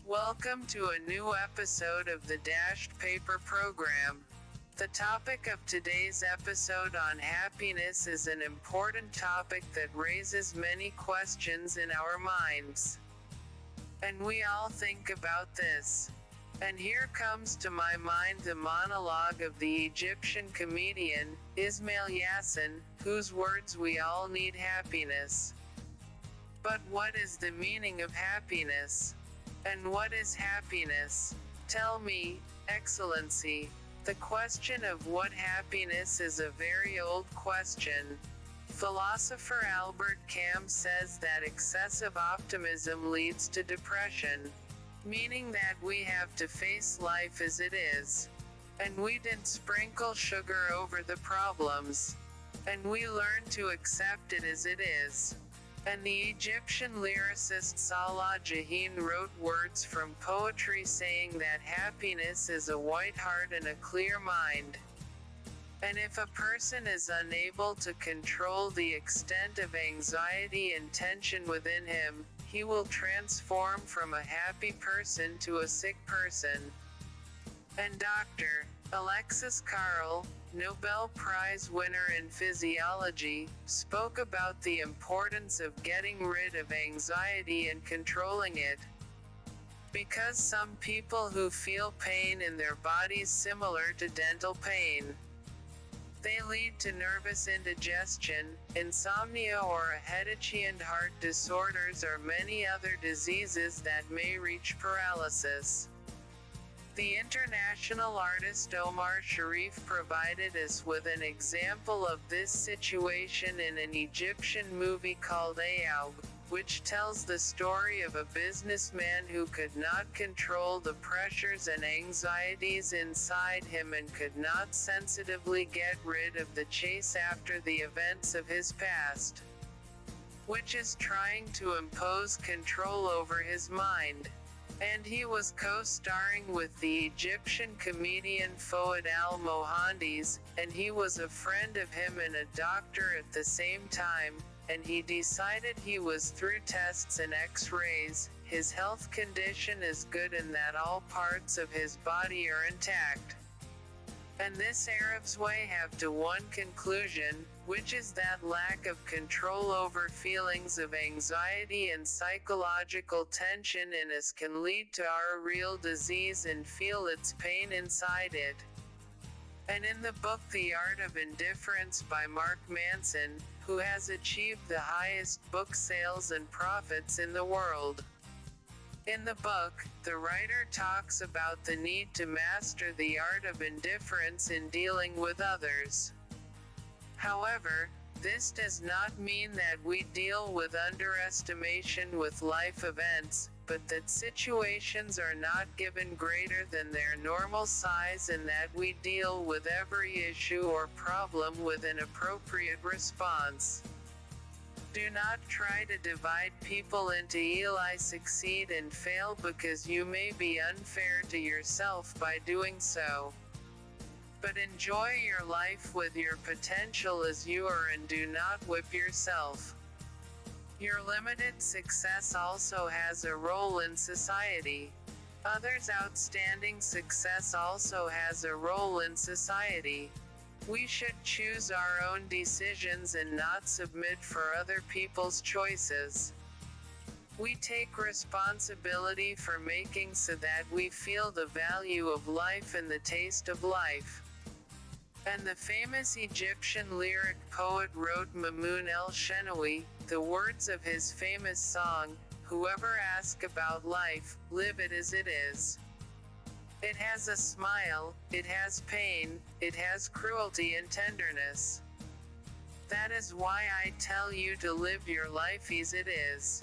Welcome to a new episode of the Dashed Paper Program. The topic of today's episode on happiness is an important topic that raises many questions in our minds. And we all think about this. And here comes to my mind the monologue of the Egyptian comedian, Ismail Yassin, whose words we all need happiness. But what is the meaning of happiness? And what is happiness? Tell me, Excellency. The question of what happiness is a very old question. Philosopher Albert Camus says that excessive optimism leads to depression, meaning that we have to face life as it is. And we didn't sprinkle sugar over the problems. And we learn to accept it as it is. And the Egyptian lyricist Salah Jahin wrote words from poetry saying that happiness is a white heart and a clear mind. And if a person is unable to control the extent of anxiety and tension within him, he will transform from a happy person to a sick person. And Dr. Alexis Carrel, Nobel Prize winner in physiology, spoke about the importance of getting rid of anxiety and controlling it. Because some people who feel pain in their bodies similar to dental pain, they lead to nervous indigestion, insomnia or a headache, and heart disorders or many other diseases that may reach paralysis. The international artist Omar Sharif provided us with an example of this situation in an Egyptian movie called Ayoub, which tells the story of a businessman who could not control the pressures and anxieties inside him and could not sensitively get rid of the chase after the events of his past, which is trying to impose control over his mind. And he was co-starring with the Egyptian comedian Fouad al-Mohandes, and he was a friend of him and a doctor at the same time, and he decided he was through tests and x-rays, his health condition is good and that all parts of his body are intact. And this Arab's way have to one conclusion, which is that lack of control over feelings of anxiety and psychological tension in us can lead to our real disease and feel its pain inside it. And in the book The Art of Indifference by Mark Manson, who has achieved the highest book sales and profits in the world. In the book, the writer talks about the need to master the art of indifference in dealing with others. However, this does not mean that we deal with underestimation with life events, but that situations are not given greater than their normal size and that we deal with every issue or problem with an appropriate response. Do not try to divide people into I succeed and fail because you may be unfair to yourself by doing so. But enjoy your life with your potential as you are and do not whip yourself. Your limited success also has a role in society. Others' outstanding success also has a role in society. We should choose our own decisions and not submit for other people's choices. We take responsibility for making so that we feel the value of life and the taste of life. And the famous Egyptian lyric poet wrote Mamoun el-Shenawi, the words of his famous song, "Whoever asks about life, live it as it is. It has a smile, it has pain, it has cruelty and tenderness. That is why I tell you to live your life as it is."